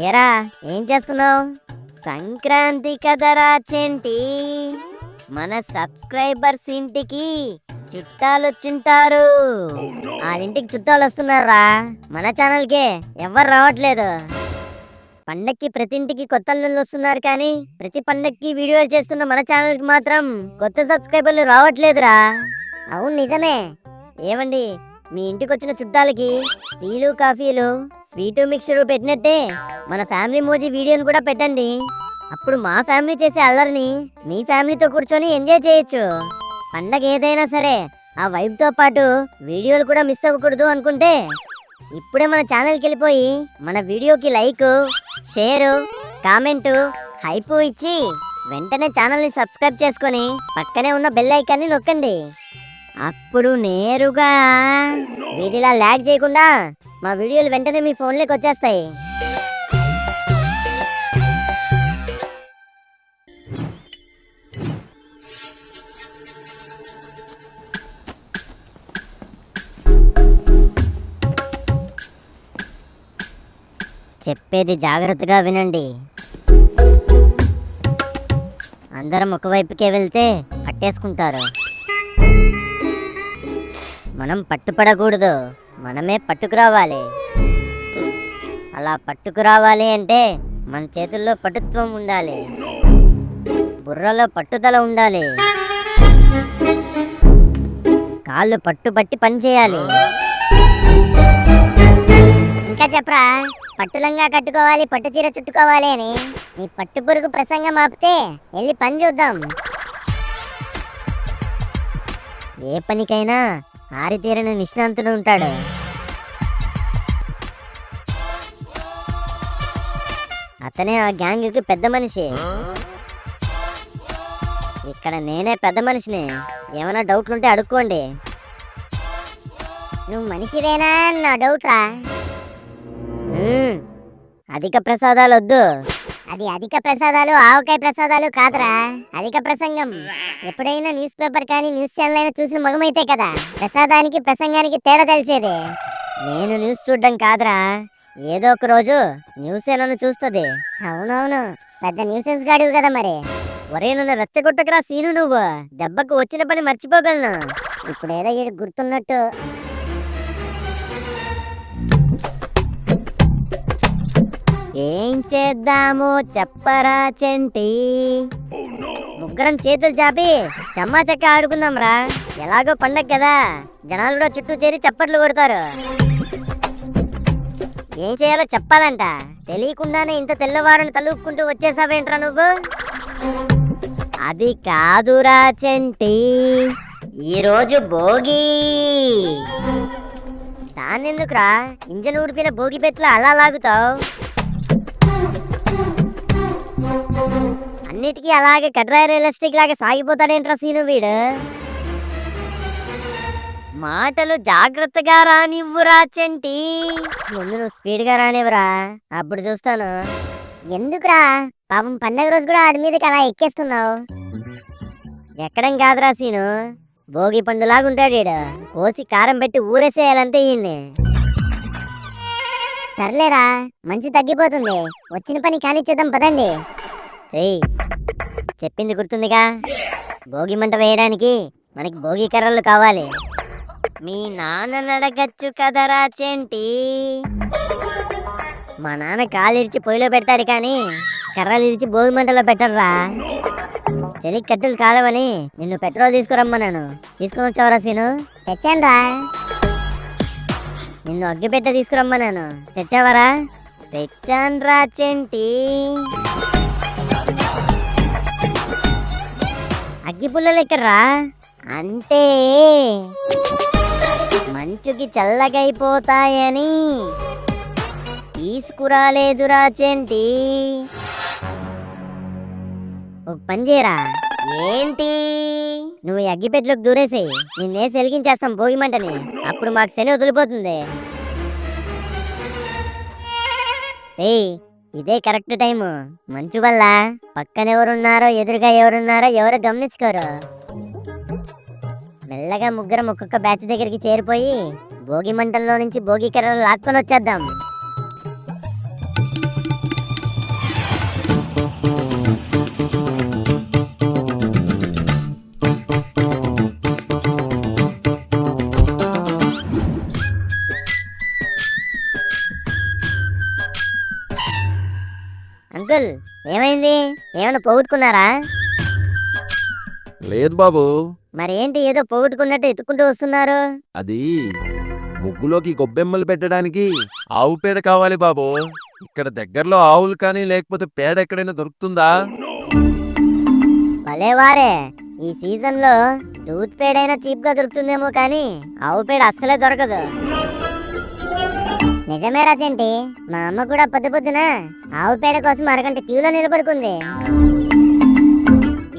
ఏరా ఏం చేస్తున్నావు? సంక్రాంతి కదరా చెంటి, మన సబ్స్క్రైబర్స్ ఇంటికి చుట్టాలు వచ్చింటారు. వాళ్ళింటికి చుట్టాలు వస్తున్నారా? మన ఛానల్కే ఎవరు రావట్లేదు. పండక్కి ప్రతి ఇంటికి కొత్త అల్లుళ్ళు వస్తున్నారు, కానీ ప్రతి పండక్కి వీడియోలు చేస్తున్న మన ఛానల్కి మాత్రం కొత్త సబ్స్క్రైబర్లు రావట్లేదురా. అవును నిజమే. ఏమండి, మీ ఇంటికి వచ్చిన చుట్టాలకి టీలు కాఫీలు స్వీటు మిక్చర్ పెట్టినట్టే మన ఫ్యామిలీ మోజీ వీడియోని కూడా పెట్టండి. అప్పుడు మా ఫ్యామిలీ చేసే అల్లరిని మీ ఫ్యామిలీతో కూర్చొని ఎంజాయ్ చేయొచ్చు. పండగ ఏదైనా సరే ఆ వైబ్తో పాటు వీడియోలు కూడా మిస్ అవ్వకూడదు అనుకుంటే ఇప్పుడే మన ఛానల్కి వెళ్ళిపోయి మన వీడియోకి లైక్, షేరు, కామెంటు, హైపు ఇచ్చి వెంటనే ఛానల్ని సబ్స్క్రైబ్ చేసుకొని పక్కనే ఉన్న బెల్ ఐకాన్ని నొక్కండి. అప్పుడు నేరుగా వీడియోలా ల్యాగ్ చేయకుండా మా వీడియోలు వెంటనే మీ ఫోన్లోకి వచ్చేస్తాయి. చెప్పేది జాగ్రత్తగా వినండి. అందరం ఒకవైపుకే వెళ్తే పట్టేసుకుంటారు. మనం పట్టుపడకూడదు, మనమే పట్టుకురావాలి. అలా పట్టుకురావాలి అంటే మన చేతుల్లో పటుత్వం ఉండాలి, బుర్రలో పట్టుదల ఉండాలి, కాళ్ళు పట్టుబట్టి పని చేయాలి. ఇంకా చెప్పరా, పట్టులంగా కట్టుకోవాలి, పట్టు చీర చుట్టుకోవాలి అని నీ పట్టు పురుగు ప్రసంగం ఆపితే వెళ్ళి పని చూద్దాం. ఏ పనికైనా ఆరితీరిన నిష్ణాంతుడు ఉంటాడు. అతనే ఆ గ్యాంగ్కి పెద్ద మనిషి. ఇక్కడ నేనే పెద్ద మనిషిని. ఏమైనా డౌట్లుంటే అడుక్కోండి. నువ్వు మనిషివేనా నా డౌట్ రా. అధిక ప్రసాదాలు వద్దు. అది అధిక ప్రసాదాలు, ఆవకాయ ప్రసాదాలు కాదురా, అధిక ప్రసంగం. ఎప్పుడైనా న్యూస్ పేపర్ కానీ న్యూస్ ఛానల్ అయినా చూసిన మగమైతే కదా ప్రసాదానికి ప్రసంగానికి తేడా తెలిసేది. నేను న్యూస్ చూడడం కాదురా, ఏదో ఒక రోజు న్యూస్ నన్ను చూస్తుంది. అవునవును, పెద్ద న్యూసెన్స్ గాడివి కదా మరి. ఒరే నన్ను రెచ్చగొట్టకరా సీను, నువ్వు దెబ్బకు వచ్చిన పని మర్చిపోగలను. ఇప్పుడేదో ఈడు గుర్తున్నట్టు. ఏం చేద్దామో చెప్పరా చెంటి? ముగ్గురం చేతులు చాపి చమ్మా చెక్క ఆడుకుందాం రా. ఎలాగో పండగ కదా, జనాలు కూడా చుట్టూ చేరి చప్పట్లు కొడతారు. ఏం చేయాలో చెప్పాలంట. తెలియకుండానే ఇంత తెల్లవారుని తలుపుకుంటూ వచ్చేసావేంట్రా నువ్వు? అది కాదురా చెంటి, ఈరోజు భోగి. దాన్నెందుకురా ఇంజన్ ఊడిపిన భోగి పెట్ల అలా లాగుతావు? అన్నిటికీ అలాగే కడ్రాయ్ రియలిస్టిక్ లాగా సాగిపోతాడేంట్రా సీను వీడు? మాటలు జాగ్రత్తగా రానివ్వురా చెంటి. ముందు నువ్వు స్పీడ్గా రానివ్వరా, అప్పుడు చూస్తాను. ఎందుకురా పాపం పండగ రోజు కూడా ఆడి మీదకి అలా ఎక్కేస్తున్నావు? ఎక్కడం కాదురా సీను, భోగి పండులాగుంటాడు ఈడు. కోసి కారం పెట్టి ఊరేసేయాలంతే ఈయన్ని. సర్లేరా, మంచి తగ్గిపోతుంది. వచ్చిన పని కానిచ్చేద్దాం పదండి. చెప్పింది గుర్తుందిగా, భోగి మంట వేయడానికి మనకి భోగి కర్రలు కావాలి. మీ నాన్నని అడగచ్చు కదరా చెంటి. మా నాన్న కాలు ఇరిచి పొయ్యిలో పెడతాడు, కానీ కర్రలు ఇరిచి భోగి మంటలో పెట్టరురా. చలికి కట్టులు కాలవని నిన్ను పెట్రోల్ తీసుకురమ్మన్నాను. తీసుకుని వచ్చావరా సీను? తెచ్చానురా. నిన్ను అగ్గిపెట్ట తీసుకురమ్మన్నాను, తెచ్చావరా? తెచ్చానురా చెంటి. అగ్గి పుల్లలు ఎక్కడ్రా? అంటే మంచుకి చల్లగైపోతాయని తీసుకురాలేదురా చెంటి. ఒక పని చేయరా. ఏంటి? నువ్వు ఈ అగ్గిపెట్టలోకి దూరేసి నిన్నేసి వెలిగించేస్తాం భోగి మంటని. అప్పుడు మాకు శని వదిలిపోతుంది. ఇదే కరెక్ట్ టైము. మంచు వల్ల పక్కన ఎవరున్నారో ఎదురుగా ఎవరున్నారో ఎవరు గమనించుకోరు. మెల్లగా ముగ్గురం ఒక్కొక్క బ్యాచ్ దగ్గరికి చేరిపోయి భోగి మంటల్లో నుంచి భోగి కర్రలు లాక్కొని వచ్చేద్దాం. అంకుల్ ఏమైంది? ఏమైనా పోగొట్టుకున్నారా? లేదు బాబు, మరేంటి ఏదో పోగొట్టుకున్నట్టు ఎత్తుకుంటూ వస్తున్నారు? అది ముగ్గులోకి గొబ్బెమ్మలు పెట్టడానికి ఆవు పేడ కావాలి బాబు. ఇక్కడ దగ్గరలో ఆవులు కానీ లేకపోతే పేడ ఎక్కడైనా దొరుకుతుందా? భలేవారే, ఈ సీజన్ లో టూత్ పేడ అయినా చీప్ గా దొరుకుతుందేమో కానీ ఆవు పేడ అస్సలే దొరకదు. నిజమే రాజంటి, మా అమ్మ కూడా పొద్దు పొద్దున ఆవు పేడ కోసం అరగంట క్యూలో నిలబడుకుంది.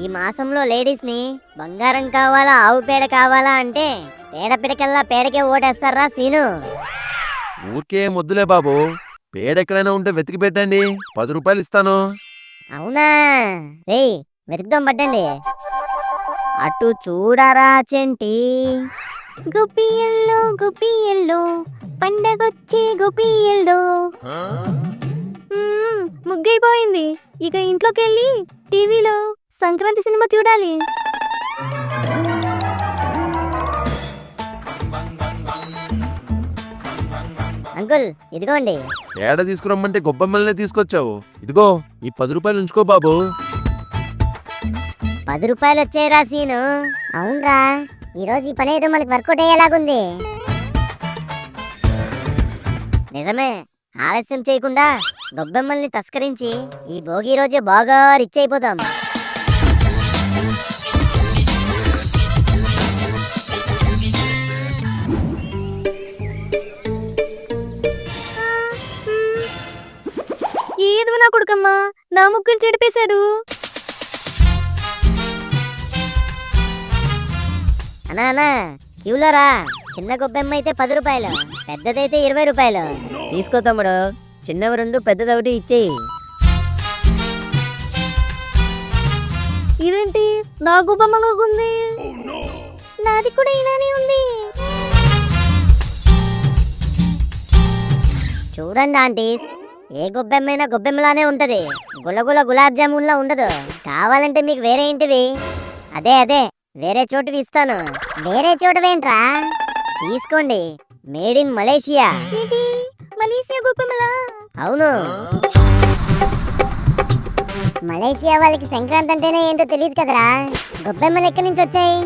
ఈ మాసంలో లేడీస్ ని బంగారం కావాలా ఆవు పేడ కావాలా అంటే పేడ పిడకల్లా పేడకే ఓటేస్తారా సీను? ఊరికే ముద్దులే బాబు, పేడ ఎక్కడైనా ఉంటే వెతికి పెట్టండి, 10 రూపాయలు ఇస్తాను. అవునా? రేయ్ వెతుకుదాం పట్టండి. అటు చూడరా చెంటి, గుప్పియల్లో గుప్పియల్లో పండగొచ్చే గుప్పియల్లో. ముగ్గైపోయింది, ఇక ఇంట్లోకి వెళ్ళి టీవీలో సంక్రాంతి సినిమా చూడాలి. అంకుల్ ఇదిగోండి. పేడ తీసుకురమ్మంటే గొబ్బెమ్మలనే తీసుకొచ్చావు. ఇదిగో ఈ 10 రూపాయలు ఉంచుకో బాబు. 10 రూపాయలు వచ్చాయిరా సీను. అవునరా, ఈరోజు ఈ పని ఏదో మనకి వర్కౌట్ అయ్యేలాగుంది. నిజమే, ఆలస్యం చేయకుండా గొబ్బెమ్మల్ని తస్కరించి ఈ భోగి రోజే బాగా రిచ్ అయిపోతాం. ఏదో నా కొడుకమ్మా, నా ముగ్గులు చెడిపేశాడు. అన్నా అన్నా క్యూలో రా. చిన్న గొబ్బెమ్మ అయితే 10 రూపాయలు, పెద్దదైతే 20 రూపాయలు. తీసుకో తమ్ముడు, చిన్నవి 2 పెద్దది 1 ఇచ్చేయి. ఇదేంటి నా గుబ్బమ్మగుంది? నాది కూడా ఇలానే ఉంది. చూడండి ఆంటీస్, ఏ గొబ్బెమ్మైనా గొబ్బెమ్మలానే ఉంటది, గులగుల గులాబ్ జామున్లా ఉండదు. కావాలంటే మీకు వేరే ఇంటివి, అదే వేరే చోటువి ఇస్తాను. వేరే చోటువేంట్రా? తీసుకోండి, మేడ్ ఇన్ మలేషియా. ఏంటి మలేషియా గొబ్బెమ్మలా? అవును, మలేషియా వాళ్ళకి సంక్రాంతి అంటేనే ఏంటో తెలియదు కదరా. గొబ్బెమ్మలు ఎక్కడి నుంచి వచ్చాయి?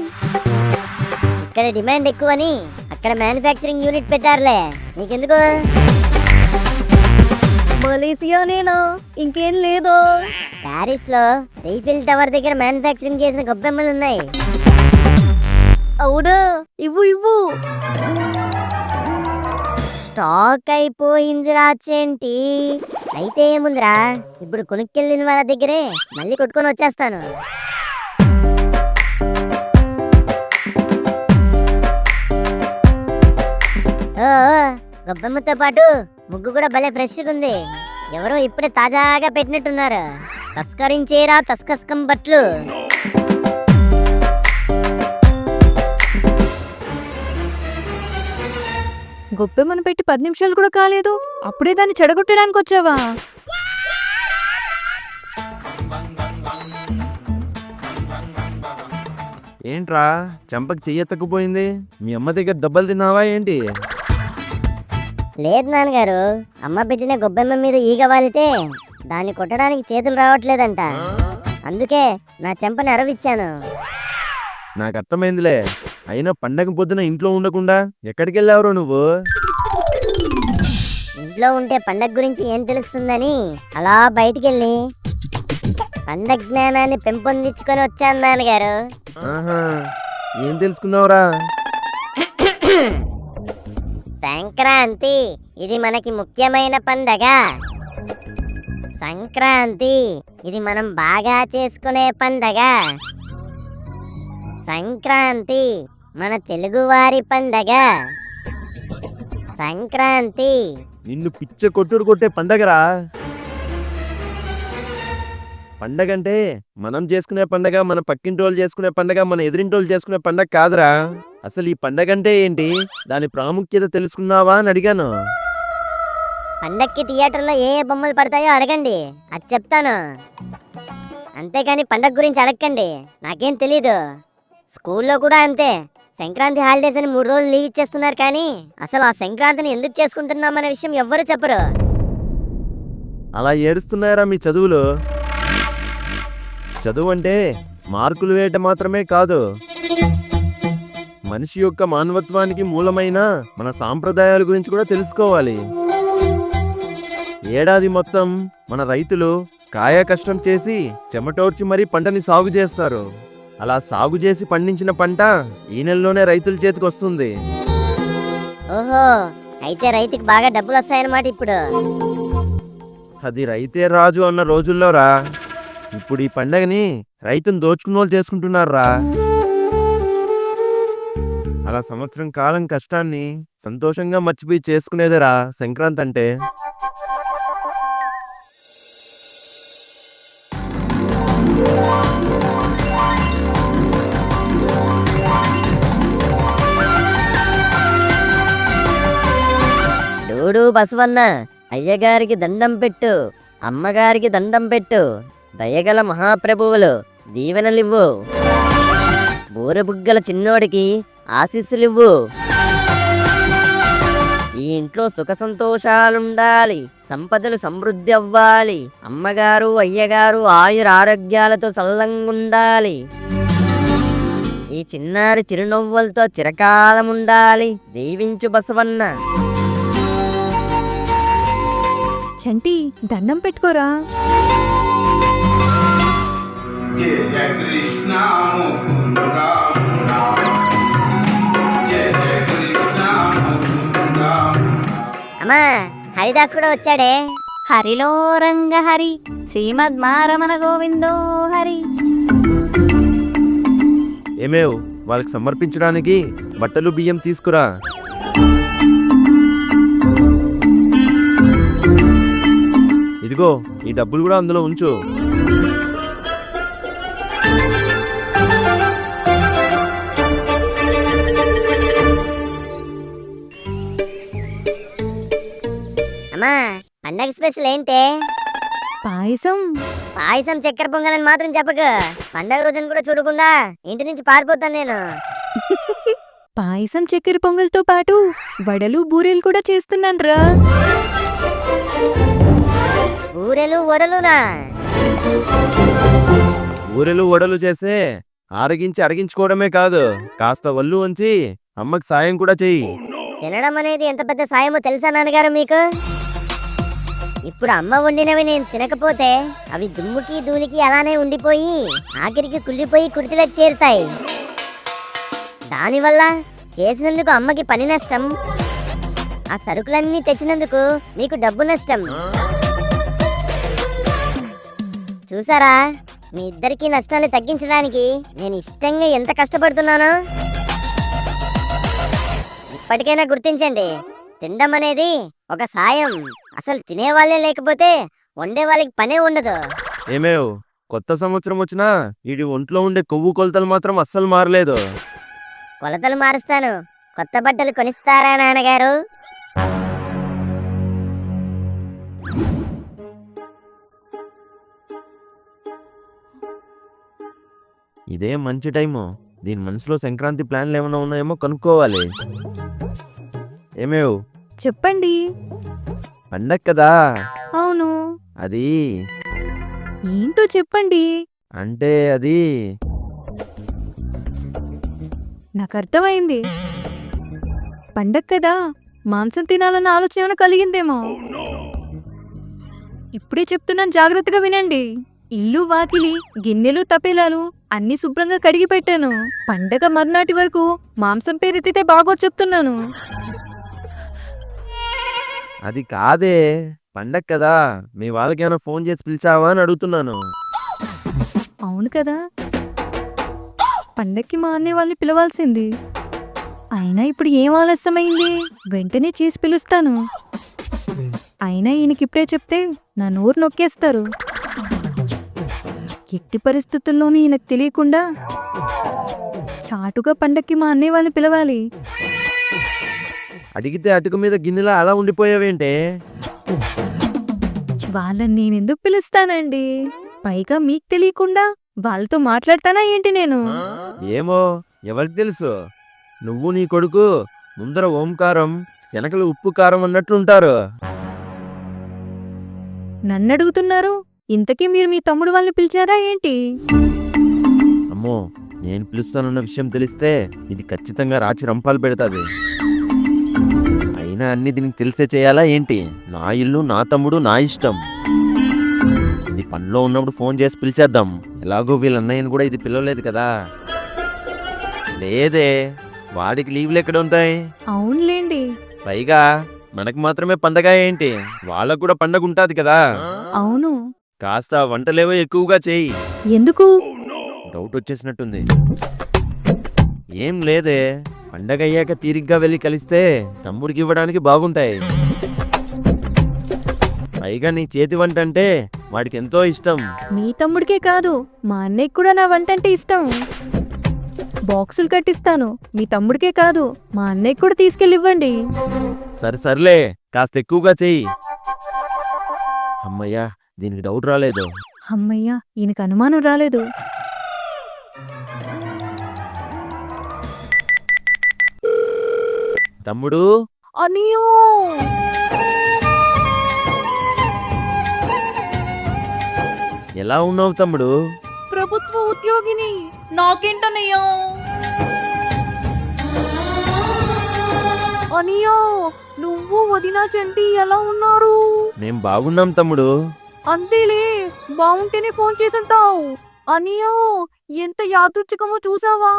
ఇక్కడ డిమాండ్ ఎక్కువని అక్కడ మ్యానుఫ్యాక్చరింగ్ యూనిట్ పెట్టారులే, నీకెందుకు? మలేషియా నేనా? ఇంకేం లేదు. ప్యారిస్ లో రీఫిల్ టవర్ దగ్గర మ్యానుఫ్యాక్చరింగ్ చేసిన గొబ్బెమ్మలు ఉన్నాయి. అవునా? ఇవ్వు. స్టాక్ అయిపోయింది రాచేంటి. అయితే ఏముందిరా, ఇప్పుడు కొనుక్కెళ్ళిన వాళ్ళ దగ్గరే మళ్ళీ కొట్టుకొని వచ్చేస్తాను. ఓ, గొబ్బెమ్మతో పాటు ముగ్గు కూడా భలే ఫ్రెష్గా ఉంది. ఎవరో ఇప్పుడే తాజాగా పెట్టినట్టున్నారు. తస్కరించేరా తస్కస్కం బట్లు. గొబ్బెమ్మను పెట్టి 10 నిమిషాలు కూడా కాలేదు, అప్పుడే దాన్ని చెడగొట్టడానికి వచ్చావా? ఏంట్రా చెంపకి చెయ్యెత్తకపోయింది? మీ అమ్మ దగ్గర దెబ్బలు తిన్నావా ఏంటి? లేదు నాన్నగారు, అమ్మ పెట్టిన గొబ్బెమ్మ మీద ఈగ వాలితే దాన్ని కొట్టడానికి చేతులు రావట్లేదంట, అందుకే నా చెంపని అరవిచ్చాను. నాకు అర్థమైందిలే. అయినా పండగ పొద్దున ఇంట్లో ఉండకుండా ఎక్కడికి వెళ్ళావురో నువ్వు? ఇంట్లో ఉంటే పండగ గురించి ఏం తెలుస్తుందని అలా బయటికెళ్ళి పండగ జ్ఞానాన్ని పెంపొందించుకొని వచ్చాను నాన్నగారు. ఆహా, ఏం తెలుసుకున్నావురా? సంక్రాంతి ఇది మనకి ముఖ్యమైన పండగ. సంక్రాంతి ఇది మనం బాగా చేసుకునే పండగ. సంక్రాంతి మన తెలుగువారి పండగ. సంక్రాంతి నిన్ను పిచ్చ కొట్టుడు కొట్టే పండగరా. పండగంటే మనం చేసుకునే పండగ, మన పక్కింటి వాళ్ళు చేసుకునే పండగ, మన ఎదురింటి వాళ్ళు చేసుకునే పండగ కాదురా. అసలు ఈ పండగ అంటే ఏంటి, దాని ప్రాముఖ్యత తెలుసుకున్నావా అని అడిగాను. పండక్కి థియేటర్లో ఏ ఏ బొమ్మలు పడతాయో అడగండి, అది చెప్తాను. అంతేకాని పండగ గురించి అడగండి, నాకేం తెలీదు. స్కూల్లో కూడా అంతే, సంక్రాంతి హాలిడేస్ అని 3 రోజులు లీవ్ ఇచ్చేస్తున్నారు, కానీ అసలు ఆ సంక్రాంతిని ఎందుకు చేసుకుంటున్నామనే విషయం ఎవ్వరు చెప్పరు. అలా ఏడుస్తున్నారా మీ చదువులు? చదువు అంటే మార్కులు వేయటం మాత్రమే కాదు, మనిషి యొక్క మానవత్వానికి మూలమైన మన సాంప్రదాయాల గురించి కూడా తెలుసుకోవాలి. ఏడాది మొత్తం మన రైతులు కాయ కష్టం చేసి చెమటోర్చి మరీ పంటని సాగు చేస్తారు. అలా సాగు చేసి పండించిన పంట ఈ నెలలోనే రైతుల చేతికి వస్తుంది. ఓహో, అయితే రైతుకి బాగా డబ్బులు వస్తాయన్నమాట ఇప్పుడు. అది రైతే రాజు అన్న రోజుల్లో రా. ఇప్పుడు ఈ పండగని రైతును దోచుకున్నోళ్ళు చేసుకుంటున్నారా. అలా సంవత్సరం కాలం కష్టాన్ని సంతోషంగా మర్చిపోయి చేసుకునేదేరా సంక్రాంతి అంటే. చూడు బసవన్న, అయ్యగారికి దండం పెట్టు, అమ్మగారికి దండం పెట్టు. దయగల మహాప్రభువులు దీవెనలివ్వు. బూరెబుగ్గల చిన్నోడికి ఆశీస్సులివ్వు. ఈ ఇంట్లో సుఖ సంతోషాలుండాలి, సంపదలు సమృద్ధి అవ్వాలి. అమ్మగారు అయ్యగారు ఆయురారోగ్యాలతో చల్లంగుండాలి. ఈ చిన్నారి చిరునవ్వులతో చిరకాలం ఉండాలి. దీవించు బసవన్న. చంటి, దండం పెట్టుకోరా. జయ కృష్ణ ముకుంద జయ కృష్ణ ముకుంద. అమ్మా, హరిదాస్ కూడా వచ్చాడే. హరిలో రంగ హరి, శ్రీమద్ మారమణ గోవిందో హరి. ఏమేవ్, వాళ్ళకి సమర్పించడానికి బట్టలు బియ్యం తీసుకురా. ఇదిగో, ఈ డబ్బులు కూడా అందులో ఉంచు. అమ్మా, పండగ స్పెషల్ ఏంటే? పాయసం. పాయసం చక్కెర పొంగలని మాత్రం చెప్పకు. పండగ రోజున కూడా చూడకుండా ఇంటి నుంచి పారిపోతాను నేను. పాయసం చక్కెర పొంగల్తో పాటు వడలు బూరెలు కూడా చేస్తున్నాను రా. ఊరెలు వడలునా? ఊరెలు వడలు చేస్తే ఆరగించి అరగించుకోవడమే కాదు, కాస్త ఒళ్ళు ఉంచి అమ్మకి సాయం కూడా చెయ్యి. తినడం అనేది ఎంత పెద్ద సాయమో తెలుసా నాన్నగారు మీకు? ఇప్పుడు అమ్మ వండినవి నేను తినకపోతే అవి దుమ్ముకి ధూళికి అలానే ఉండిపోయి ఆఖరికి కుళ్ళిపోయి కుర్తిలోకి చేరుతాయి. దానివల్ల చేసినందుకు అమ్మకి పని నష్టం, ఆ సరుకులన్నీ తెచ్చినందుకు మీకు డబ్బు నష్టం. చూసారా, మీ ఇద్దరికి నష్టాన్ని తగ్గించడానికి నేను ఇష్టంగా ఎంత కష్టపడుతున్నానో. ఇప్పటికైనా గుర్తించండి, తినడం అనేది ఒక సాయం. అసలు తినేవాళ్ళే లేకపోతే వండే వాళ్ళకి పనే ఉండదు. ఏమేవ్, కొత్త సంవత్సరం వచ్చినా వీడి ఒంట్లో ఉండే కొవ్వు కొలతలు మాత్రం అస్సలు మారలేదు. కొలతలు మారుస్తాను, కొత్త బట్టలు కొనిస్తారా నాన్నగారు? ఇదే మంచి టైము. దీని మనసులో సంక్రాంతి ప్లాన్లు ఏమైనా ఉన్నాయేమో కనుక్కోవాలి. ఏమేవ్, చెప్పండి. పండగ కదా, అవును, అది ఏంటో చెప్పండి. అంటే అది నాకు అర్థమైంది. పండగ కదా, మాంసం తినాలన్న ఆలోచన ఏమైనా కలిగిందేమో. ఇప్పుడే చెప్తున్నాను, జాగ్రత్తగా వినండి. ఇల్లు వాకిలి గిన్నెలు తపేలాలు అన్ని శుభ్రంగా కడిగి పెట్టాను. పండగ మర్నాటి వరకు మాంసం పేరెత్తితే బాగో చెప్తున్నాను. అది కాదే, పండగ కదా, మీ వాళ్ళకి ఏమైనా ఫోన్ చేసి పిలిచావా అని అడుగుతున్నాను. అవును కదా, పండక్కి మా అన్నయ్య వాళ్ళని పిలవాల్సింది. అయినా ఇప్పుడు ఏం ఆలస్యమైంది, వెంటనే చేసి పిలుస్తాను. అయినా ఈయనకిప్పుడే చెప్తే నా నోరు నొక్కేస్తారు. ఎట్టి పరిస్థితుల్లోనూ ఈయనకు తెలియకుండా చాటుగా పండక్కి మా అన్నయ్య వాళ్ళని పిలవాలి. అడిగితే అటుకు మీద గిన్నెలా అలా ఉండిపోయావేంటే? వాళ్ళని నేనెందుకు పిలుస్తానండి? పైగా మీకు తెలియకుండా వాళ్ళతో మాట్లాడతానా ఏంటి నేను? ఏమో, ఎవరికి తెలుసు. నువ్వు నీ కొడుకు ముందర ఓంకారం వెనకలు ఉప్పు కారం అన్నట్లుంటారు. నన్ను అడుగుతున్నారు? ఇంతకీ మీరు మీ తమ్ముడు వాళ్ళని పిలిచారా ఏంటి? అమ్మో, నేను పిలుస్తానన్న విషయం తెలిస్తే ఇది ఖచ్చితంగా రాచి రంపాలు పెడతాది. అయినా అన్ని దీనికి తెలిసే చేయాలా ఏంటి? నా ఇల్లు, నా తమ్ముడు, నా ఇష్టం. ఇది పనిలో ఉన్నప్పుడు ఫోన్ చేసి పిలిచేద్దాం. ఎలాగో వీళ్ళ అన్నయ్యని కూడా ఇది పిలవలేదు కదా. లేదే, వాడికి లీవ్లు ఎక్కడ ఉంటాయి? అవునులేండి. పైగా మనకు మాత్రమే పండగ ఏంటి, వాళ్ళకు కూడా పండగ ఉంటాది కదా. అవును. కాస్త వంటలేవో ఎక్కువగా చేయి. ఎందుకు? డౌట్ వచ్చేసినట్టుంది. ఏం లేదే, పండగ అయ్యాక తీరిగ్గా వెళ్ళి కలిస్తే తమ్ముడికి ఇవ్వడానికి బాగుంటాయి. పైగా నీ చేతి వంట అంటే వాడికి ఎంతో ఇష్టం. మీ తమ్ముడికే కాదు, మా అన్నయ్యకి కూడా నా వంట అంటే ఇష్టం. బాక్సులు కట్టిస్తాను. మీ తమ్ముడికే కాదు, మా అన్నయ్యకి కూడా తీసుకెళ్ళివ్వండి. సర్లే, కాస్త ఎక్కువగా చెయ్యి. అమ్మయ్యా, దీనికి డౌట్ రాలేదు. అమ్మయ్యా, ఈయనకు అనుమానం రాలేదు. తమ్ముడు, అనియో, ఎలా ఉన్నావు తమ్ముడు? ప్రభుత్వ ఉద్యోగిని. నాకేంటనయ్యో? అనియో, నువ్వు వదినా చంటి ఎలా ఉన్నారు? మేం బాగున్నాం తమ్ముడు. అంతేలే, బాగుంటేనే ఫోన్ చేసుంటావు. అనియో, ఎంత యాదృచ్ఛికమో చూసావా?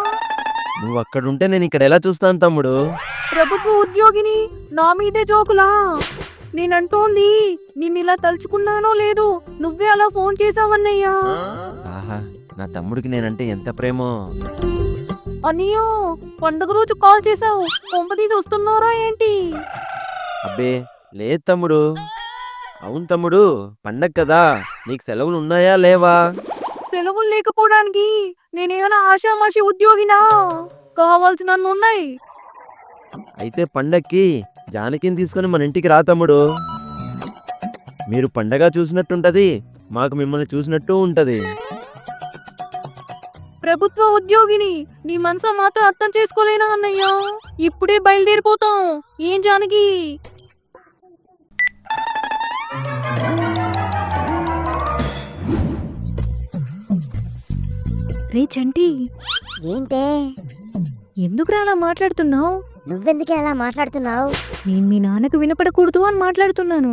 నువ్వు అక్కడుంటే నేను ఇక్కడ ఎలా చూస్తాను తమ్ముడు? ప్రభుత్వ ఉద్యోగిని నా మీదే జోకులా? నేనంటోంది నిన్నిలా తలుచుకున్నానో లేదు, నువ్వే అలా ఫోన్ చేసావన్నయ్యా. ఆహా, నా తమ్ముడికి నేనంటే ఎంత ప్రేమో. అనియో, పండుగ రోజు కాల్ చేసావు, కొంపదీసి వస్తున్నారా ఏంటి? అబ్బే లేదు తమ్ముడు. అవును తమ్ముడు, పండగ కదా, నీకు సెలవులు ఉన్నాయా లేవా? సెలవులు లేకపోవడానికి నేనేమైనా ఆషామాషి ఉద్యోగినా? కావాల్సిన ఉన్నాయి. అయితే పండక్కి జానకిని తీసుకుని మన ఇంటికి రా తమ్ముడు. మీరు పండగ చూసినట్టుంటది, మాకు మిమ్మల్ని చూసినట్టు ఉంటది. ప్రభుత్వ ఉద్యోగిని, నీ మనసు మాత్రం అర్థం చేసుకోలేనా అన్నయ్యా? ఇప్పుడే బయలుదేరిపోతాం. ఏం జానకి? రే చంటి, ఏంటే, ఎందుకురా అలా మాట్లాడుతున్నావు? నువ్వెందుకే అలా మాట్లాడుతున్నావు? నేను మీ నాన్నకు వినపడకూడదు అని మాట్లాడుతున్నాను.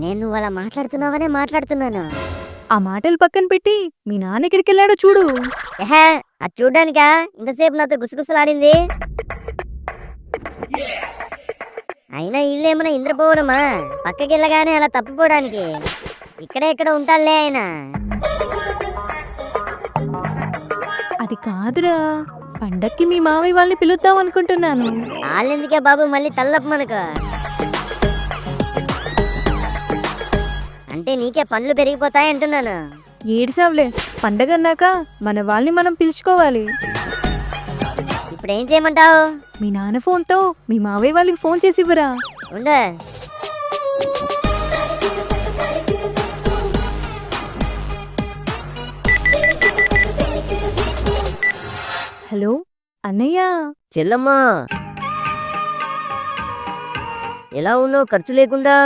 నేను నువ్వు అలా మాట్లాడుతున్నావనే మాట్లాడుతున్నాను. ఆ మాటలు పక్కన పెట్టి మీ నాన్న ఎక్కడికి వెళ్ళాడో చూడు. ఏహే, అది చూడ్డానికా ఇంతసేపు నాతో గుసగుసలాడింది? అయినా ఇల్లేమన్నా ఇంద్రపోవడమా? పక్కకి వెళ్ళగానే అలా తప్పిపోవడానికి? ఇక్కడే ఇక్కడ ఉంటాలే ఆయన. అది కాదురా, పండక్కి మీ మావయ్య వాళ్ళని పిలుద్దాం అనుకుంటున్నాను. వాళ్ళెందుకే బాబు మళ్ళీ తల్లపు మనకు? అంటే నీకే పనులు పెరిగిపోతాయి అంటున్నాను. ఏడిసావులే, పండగ అన్నాక మన వాళ్ళని మనం పిలుచుకోవాలి. ఇప్పుడు ఏం చేయమంటావు? మీ నాన్న ఫోన్తో మీ మావయ్య వాళ్ళకి ఫోన్ చేసి ఇవ్వరా. ఉండు. హలో అన్నయ్య. చెల్లమ్మా, ఎలా ఉన్నావు ఖర్చు లేకుండా?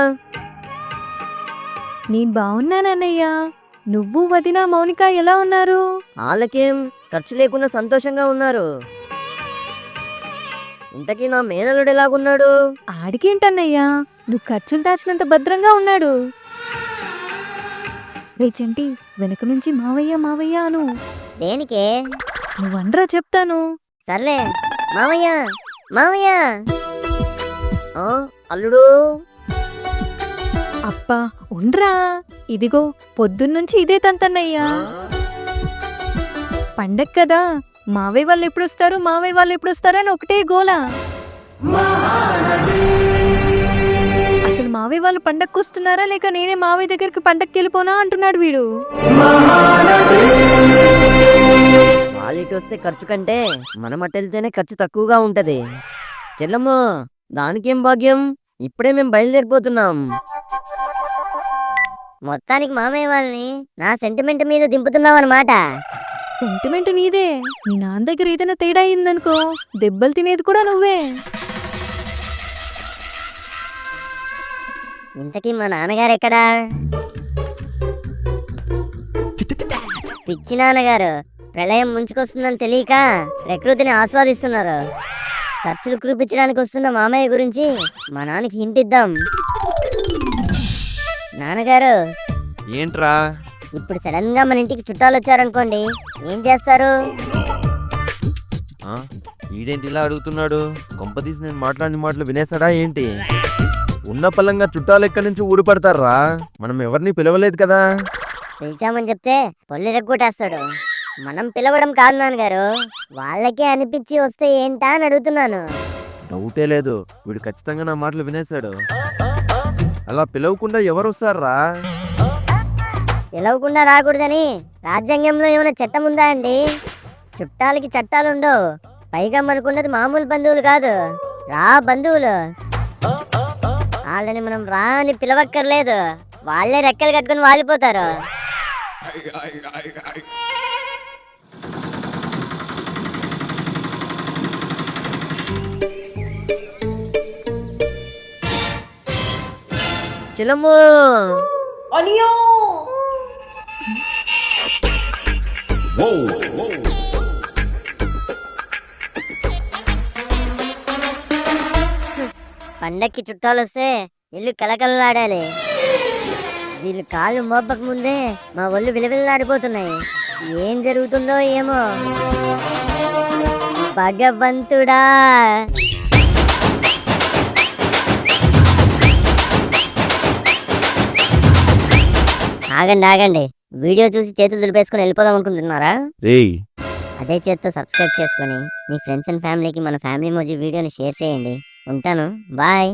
నేను బాగున్నానన్నయ్య. నువ్వు వదిన మౌనిక ఎలా ఉన్నారు? వాళ్ళకేం ఖర్చు లేకుండా సంతోషంగా ఉన్నారు. ఇంతకీ నా మేనల్లుడు ఎలాగున్నాడు? ఆడికేంటన్నయ్యా, నువ్వు ఖర్చులు దాచినంత భద్రంగా ఉన్నాడు. రే చంటి, వెనక నుంచి మావయ్య మావయ్య అను. దేనికే? నువ్వనరా చెప్తాను. సర్లే, మామయ్య మామయ్య. ఆ, అల్లుడు. అప్పా ఉండ్రా, ఇదిగో పొద్దున్నుంచి ఇదే తంతన్నయ్యా. పండగ కదా, మావయ్య వాళ్ళు ఎప్పుడొస్తారు మావయ్య వాళ్ళు ఎప్పుడొస్తారా అని ఒకటే గోల. అసలు మావయ్య వాళ్ళు పండగకు వస్తున్నారా లేక నేనే మావయ్య దగ్గరికి పండగకి వెళ్ళిపోనా అంటున్నాడు వీడు. వాళ్ళిటి వస్తే ఖర్చు కంటే మనం అటు వెళ్తేనే ఖర్చు తక్కువగా ఉంటది. చెల్లమ్మ, దానికేం భాగ్యం, ఇప్పుడే మేము బయలుదేరిపోతున్నాం. మొత్తానికి మామయ్య వాళ్ళని నా సెంటిమెంట్ మీద దింపుతున్నావు అనమాట. సెంటిమెంట్ నీదే, నీ నాన్న దగ్గర ఏదైనా తేడా అయిందనుకో దెబ్బలు తినేది కూడా నువ్వే. ఇంతకీ మా నాన్నగారు ఎక్కడా? పిచ్చి నాన్నగారు ప్రళయం ముంచుకొస్తుందని తెలియక ప్రకృతిని ఆస్వాదిస్తున్నారు. ఖర్చులు కురిపించడానికి వస్తున్న మామయ్య గురించి మా నాన్నకి హింట్ ఇద్దాం. నాన్నగారు, ఏంట్రా? ఇప్పుడు సడన్ గా మన ఇంటికి చుట్టాలు వచ్చారనుకోండి, ఏం చేస్తారు? ఆ? ఈడేంటి ఇలా అడుగుతున్నాడు? కొంపతీసి నేను మాట్లాడిన మాటలు వినేసాడా ఏంటి? ఉన్న పలంగా చుట్టాలు ఎక్కడి నుంచి ఊడిపడతారా? మనం ఎవరిని పిలవలేదు కదా. పిలిచామని చెప్తే పొల్లు రెగ్గొట్టేస్తాడు. మనం పిలవడం కాదు నాన్నగారు, వాళ్ళకే అనిపించి వస్తే ఏంటా అని అడుగుతున్నాను. డౌటే లేదు, వీడు ఖచ్చితంగా నా మాటలు వినేశాడు. అలా పిలవకుండా ఎవరు వస్తారా? పిలవకుండా రాకూడదని రాజ్యాంగంలో ఏమైనా చట్టం ఉందా అండి? చుట్టాలకి చట్టాలు ఉండవు. పైగా మనకున్నది మామూలు బంధువులు కాదు, రా బంధువులు. వాళ్ళని మనం రా అని పిలవక్కర్లేదు, వాళ్ళే రెక్కలు కట్టుకుని వాలిపోతారు. చెల్లమ్ము, పండక్కి చుట్టాలు వస్తే ఇల్లు కలకలలాడాలి. వీళ్ళు కాళ్ళు మోపక ముందే మా ఒళ్ళు విలవిల్లాడిపోతున్నాయి. ఏం జరుగుతుందో ఏమో. భగవంతుడా, ఆగండి ఆగండి, వీడియో చూసి చేతులు దులిపేసుకొని వెళ్ళిపోదాం అనుకుంటున్నారా? రేయ్, అదే చేత్తో సబ్స్క్రైబ్ చేసుకొని మీ ఫ్రెండ్స్ అండ్ ఫ్యామిలీకి మన ఫ్యామిలీ మోజీ వీడియోని షేర్ చేయండి. ఉంటాను, బాయ్.